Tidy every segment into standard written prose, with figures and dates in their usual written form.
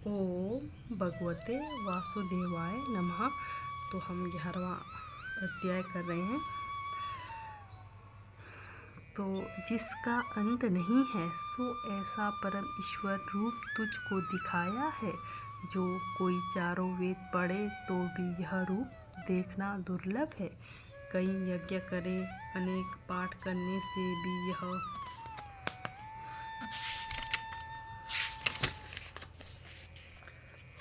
ओम भगवते वासुदेवाय नमः। तो हम 11वां अध्याय कर रहे हैं। तो जिसका अंत नहीं है सो ऐसा परम ईश्वर रूप तुझको दिखाया है। जो कोई चारों वेद पढ़े तो भी यह रूप देखना दुर्लभ है। कई यज्ञ करे अनेक पाठ करने से भी यह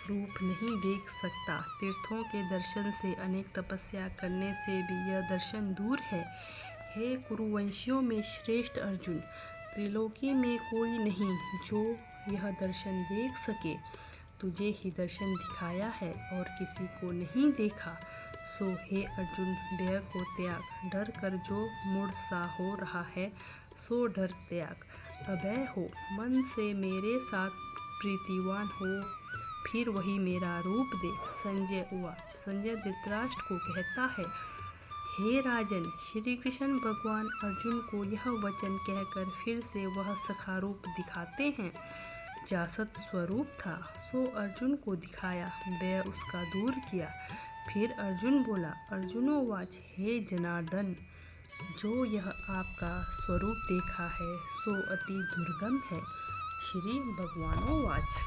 रूप नहीं देख सकता। तीर्थों के दर्शन से अनेक तपस्या करने से भी यह दर्शन दूर है। हे कुरुवंशियों में श्रेष्ठ अर्जुन, त्रिलोकी में कोई नहीं जो यह दर्शन देख सके। तुझे ही दर्शन दिखाया है और किसी को नहीं देखा। सो हे अर्जुन, भय को त्याग। डर कर जो मूढ़ सा हो रहा है सो डर त्याग। अभय हो, मन से मेरे साथ प्रीतिवान हो, फिर वही मेरा रूप दे। संजय उवाच। संजय धृतराष्ट्र को कहता है, हे राजन, श्री कृष्ण भगवान अर्जुन को यह वचन कहकर फिर से वह सखा रूप दिखाते हैं। जासत स्वरूप था सो अर्जुन को दिखाया, भय उसका दूर किया। फिर अर्जुन बोला, अर्जुनोवाच। हे जनार्दन, जो यह आपका स्वरूप देखा है सो अति दुर्गम है। श्री भगवानोवाच।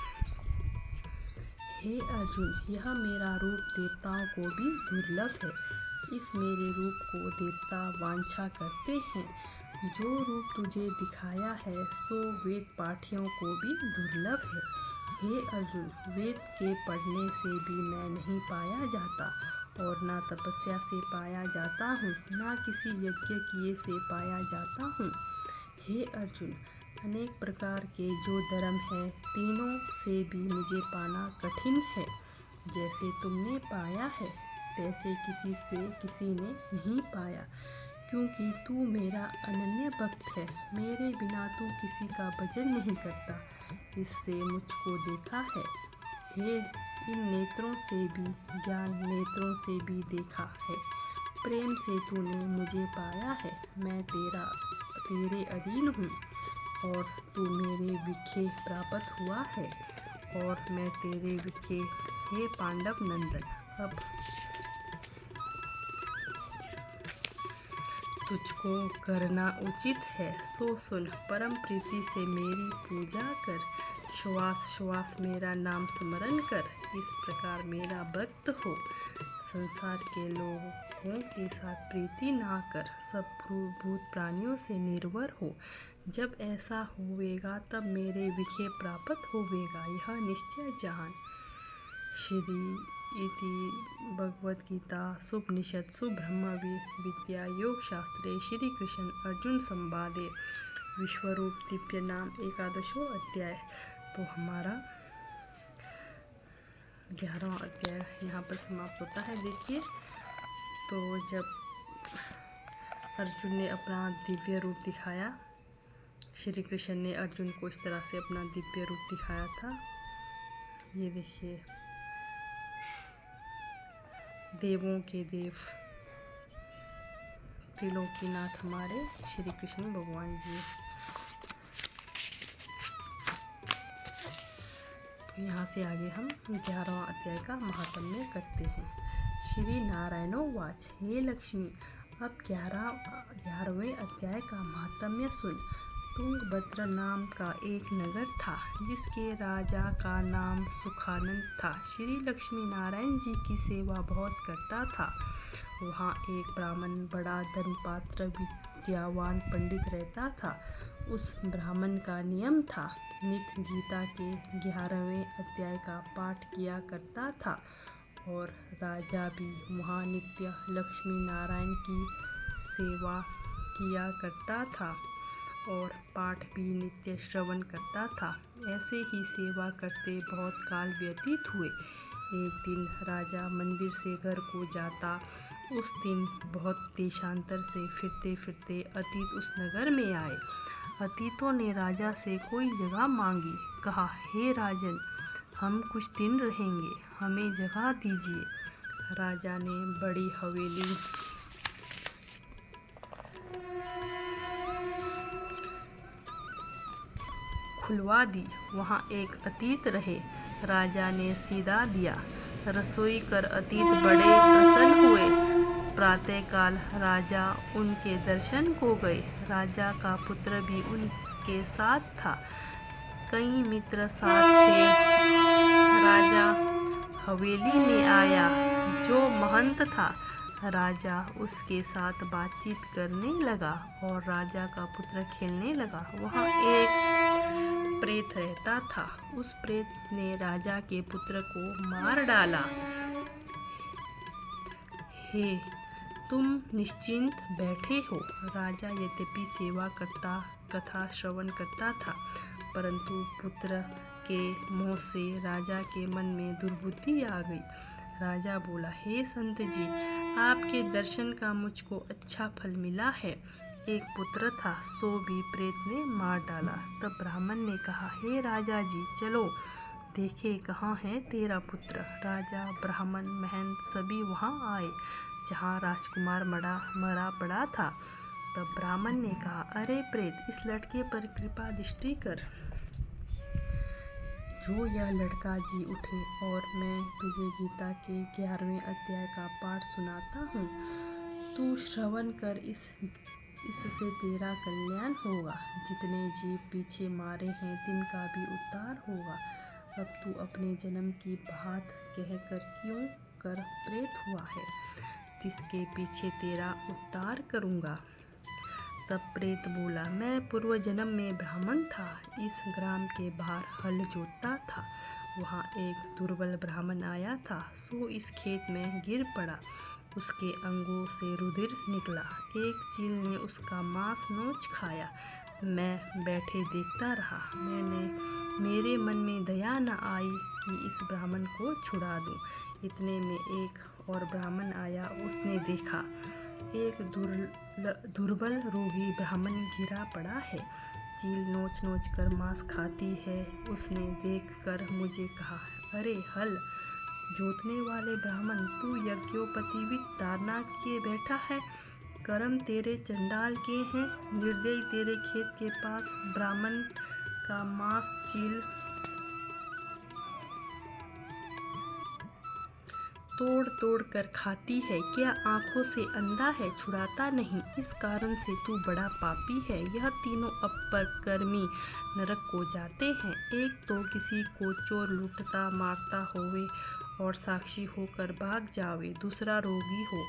हे अर्जुन, यह मेरा रूप देवताओं को भी दुर्लभ है। इस मेरे रूप को देवता वांछा करते हैं। जो रूप तुझे दिखाया है सो वेद पाठियों को भी दुर्लभ है। हे अर्जुन, वेद के पढ़ने से भी मैं नहीं पाया जाता और ना तपस्या से पाया जाता हूँ, ना किसी यज्ञ किए से पाया जाता हूँ। हे अर्जुन, अनेक प्रकार के जो धर्म है तीनों से भी मुझे पाना कठिन है। जैसे तुमने पाया है तैसे किसी ने नहीं पाया, क्योंकि तू मेरा अनन्य भक्त है। मेरे बिना तू किसी का भजन नहीं करता, इससे मुझको देखा है। हे इन नेत्रों से भी, ज्ञान नेत्रों से भी देखा है। प्रेम से तूने मुझे पाया है। मैं तेरे अधीन हूँ और तू मेरे विखे प्राप्त हुआ है और मैं तेरे विखे। हे पांडव नंदन, अब तुझको करना उचित है सो सुन। परम प्रीति से मेरी पूजा कर, श्वास श्वास मेरा नाम स्मरण कर। इस प्रकार मेरा भक्त हो। संसार के लोगों के साथ प्रीति ना कर, सब भूत प्राणियों से निर्भर हो। जब ऐसा होवेगा तब मेरे विखे प्राप्त होवेगा, यह निश्चय जान। श्री इति भगवद गीता सुपनिषत्सु ब्रह्म विद्या योग शास्त्रे श्री कृष्ण अर्जुन संवादे विश्वरूप दिव्य नाम 11वां अध्याय। तो हमारा 11वां अध्याय यहाँ पर समाप्त होता है। देखिए, तो जब अर्जुन ने अपना दिव्य रूप दिखाया, श्री कृष्ण ने अर्जुन को इस तरह से अपना दिव्य रूप दिखाया था। ये देखिए, देवों के देव त्रिलोकीनाथ हमारे श्री कृष्ण भगवान जी। तो यहाँ से आगे हम 11वां अध्याय का महात्म्य करते हैं। श्री नारायणो वाच। हे लक्ष्मी, अब 11वें अध्याय का महात्म्य सुन। तुंगभद्र नाम का एक नगर था जिसके राजा का नाम सुखानंद था। श्री लक्ष्मी नारायण जी की सेवा बहुत करता था। वहाँ एक ब्राह्मण बड़ा धर्मपात्र विद्यावान पंडित रहता था। उस ब्राह्मण का नियम था, नित्य गीता के 11वें अध्याय का पाठ किया करता था और राजा भी वहाँ नित्य लक्ष्मी नारायण की सेवा किया करता था और पाठ भी नित्य श्रवण करता था। ऐसे ही सेवा करते बहुत काल व्यतीत हुए। एक दिन राजा मंदिर से घर को जाता। उस दिन बहुत देशांतर से फिरते फिरते अतीत उस नगर में आए। अतीतों ने राजा से कोई जगह मांगी। कहा, हे राजन, हम कुछ दिन रहेंगे, हमें जगह दीजिए। राजा ने बड़ी हवेली खुलवा दी। वहाँ एक अतीत रहे। राजा ने सीधा दिया। रसोई कर अतीत बड़े प्रसन्न हुए। प्रातःकाल राजा उनके दर्शन को गए। राजा का पुत्र भी उनके साथ था। कई मित्र साथ थे। राजा हवेली में आया। जो महंत था, राजा उसके साथ बातचीत करने लगा और राजा का पुत्र खेलने लगा। वहाँ एक प्रेत रहता था। उस प्रेत ने राजा के पुत्र को मार डाला। हे, तुम निश्चिंत बैठे हो। राजा यद्यपि सेवा करता, कथा श्रवण करता था, परंतु पुत्र के मोह से राजा के मन में दुर्बुद्धि आ गई। राजा बोला, हे संत जी, आपके दर्शन का मुझको अच्छा फल मिला है। एक पुत्र था, सो भी प्रेत ने मार डाला। तब ब्राह्मण ने कहा, हे राजा जी, चलो देखे कहाँ है तेरा पुत्र। राजा, ब्राह्मण, महंत सभी वहाँ आए जहाँ राजकुमार मरा पड़ा था। तब ब्राह्मण ने कहा, अरे प्रेत, इस लड़के पर कृपा दृष्टि कर। जो यह लड़का जी उठे और मैं तुझे गीता के 11वें अध्याय का पाठ सुनाता हूँ। तू श्रवण कर, इससे तेरा कल्याण होगा। जितने जीव पीछे मारे हैं, तिनका भी उद्धार होगा। अब तू अपने जन्म की बात कहकर क्यों कर प्रेत हुआ है, जिसके पीछे तेरा उद्धार करूँगा। तब प्रेत बोला, मैं पूर्व जन्म में ब्राह्मण था। इस ग्राम के बाहर हल जोतता था। वहाँ एक दुर्बल ब्राह्मण आया था, सो इस खेत में गिर पड़ा। उसके अंगों से रुधिर निकला। एक चील ने उसका मांस नोच खाया। मैं बैठे देखता रहा। मेरे मन में दया न आई कि इस ब्राह्मण को छुड़ा दूं। इतने में एक और ब्राह्मण आया। उसने देखा एक दुर्बल रोगी ब्राह्मण गिरा पड़ा है। चील नोच नोच कर मांस खाती है। उसने देखकर मुझे कहा, अरे हल जोतने वाले ब्राह्मण, तू यज्ञोपवीत धारणा किए बैठा है। कर्म तेरे चंडाल के हैं। निर्दयी तेरे खेत के पास ब्राह्मण का मांस चील तोड़ तोड़ कर खाती है। क्या आंखों से अंधा है, छुड़ाता नहीं। इस कारण से तू बड़ा पापी है। यह तीनों अपकर्मी नरक को जाते हैं। एक तो किसी को चोर लूटता मारता होवे और साक्षी होकर भाग जावे। दूसरा रोगी हो,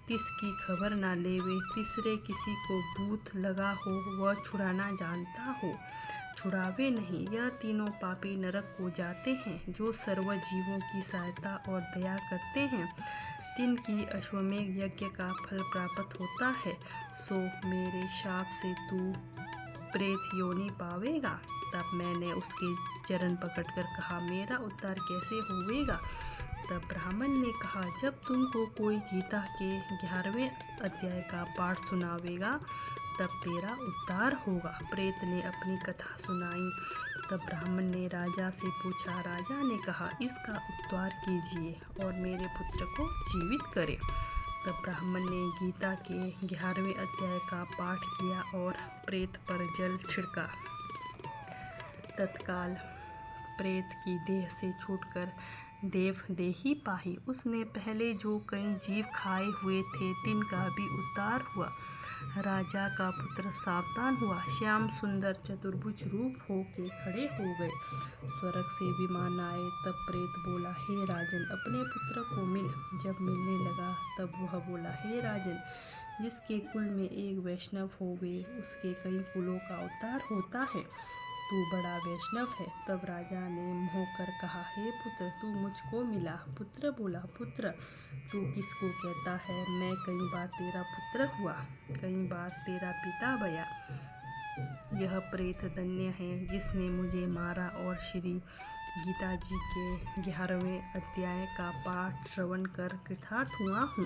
तिसकी खबर ना लेवे। तीसरे किसी को भूत लगा हो, वह छुड़ाना जानता हो, छुड़ावे नहीं। यह तीनों पापी नरक को जाते हैं। जो सर्व जीवों की सहायता और दया करते हैं, तिनकी अश्वमेघ यज्ञ का फल प्राप्त होता है। सो मेरे शाप से तू प्रेत योनि पावेगा। तब मैंने उसके चरण पकड़कर कहा, मेरा उद्धार कैसे होवेगा। तब ब्राह्मण ने कहा, जब तुमको कोई गीता के 11वें अध्याय का पाठ सुनावेगा, तब तेरा उद्धार होगा। प्रेत ने अपनी कथा सुनाई। तब ब्राह्मण ने राजा से पूछा। राजा ने कहा, इसका उद्धार कीजिए और मेरे पुत्र को जीवित करें। तब ब्राह्मण ने गीता के 11वें अध्याय का पाठ किया और प्रेत पर जल छिड़का। तत्काल प्रेत की देह से छूटकर देव देही पाही। उसने पहले जो कई जीव खाए हुए थे, तिनका भी उद्धार हुआ। राजा का पुत्र सावधान हुआ। श्याम सुंदर चतुर्भुज रूप हो के खड़े हो गए। स्वर्ग से विमान आए। तब प्रेत बोला, हे राजन, अपने पुत्र को मिल। जब मिलने लगा, तब वह बोला, हे राजन, जिसके कुल में एक वैष्णव होवे, उसके कई कुलों का उद्धार होता है। तू बड़ा वैष्णव है। तब राजा ने मोह कर कहा, हे पुत्र, तू मुझको मिला। पुत्र बोला, पुत्र तू किसको कहता है। मैं कई बार तेरा पुत्र हुआ, कई बार तेरा पिता भया। यह प्रेत धन्य है जिसने मुझे मारा और श्री गीता जी के 11वें अध्याय का पाठ श्रवण कर कृतार्थ हुआ हूँ।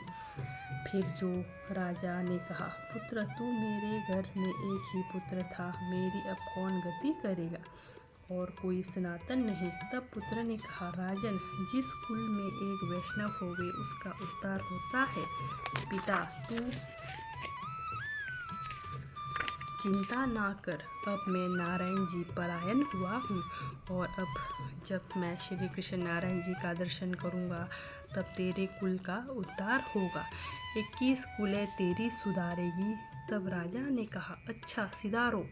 फिर जो राजा ने कहा, पुत्र, तू मेरे घर में एक ही पुत्र था, मेरी अब कौन गति करेगा और कोई सनातन नहीं। तब पुत्र ने कहा, राजन, जिस कुल में एक वैष्णव होवे, उसका उद्धार होता है। पिता, तू चिंता ना कर, अब मैं नारायण जी परायण हुआ हूँ और अब जब मैं श्री कृष्ण नारायण जी का दर्शन करूँगा तब तेरे कुल का उद्धार होगा। 21 कुलें तेरी सुधारेगी। तब राजा ने कहा, अच्छा सिधारो।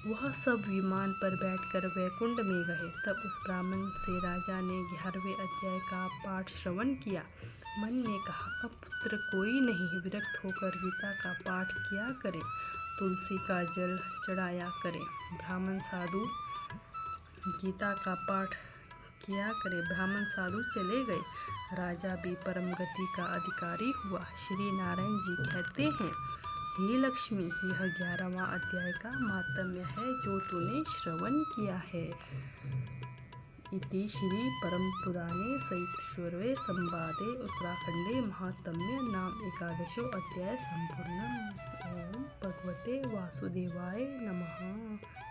वह सब विमान पर बैठकर वैकुंठ में गए। तब उस ब्राह्मण से राजा ने 11वें अध्याय का पाठ श्रवण किया। मन में कहा, अब पुत्र कोई नहीं, विरक्त होकर गीता का पाठ किया करे, तुलसी का जल चढ़ाया करे। ब्राह्मण साधु गीता का पाठ किया करे। ब्राह्मण साधु चले गए। राजा भी परम गति का अधिकारी हुआ। श्री नारायण जी कहते हैं, हे लक्ष्मी, यह 11वां अध्याय का माहात्म्य है जो तूने श्रवण किया है। इति श्री परम पुराणे सहितेश्वरे संवादे उत्तराखंडे महात्म्य नाम 11 अध्याय संपूर्णम्। ओम भगवते वासुदेवाय नमः।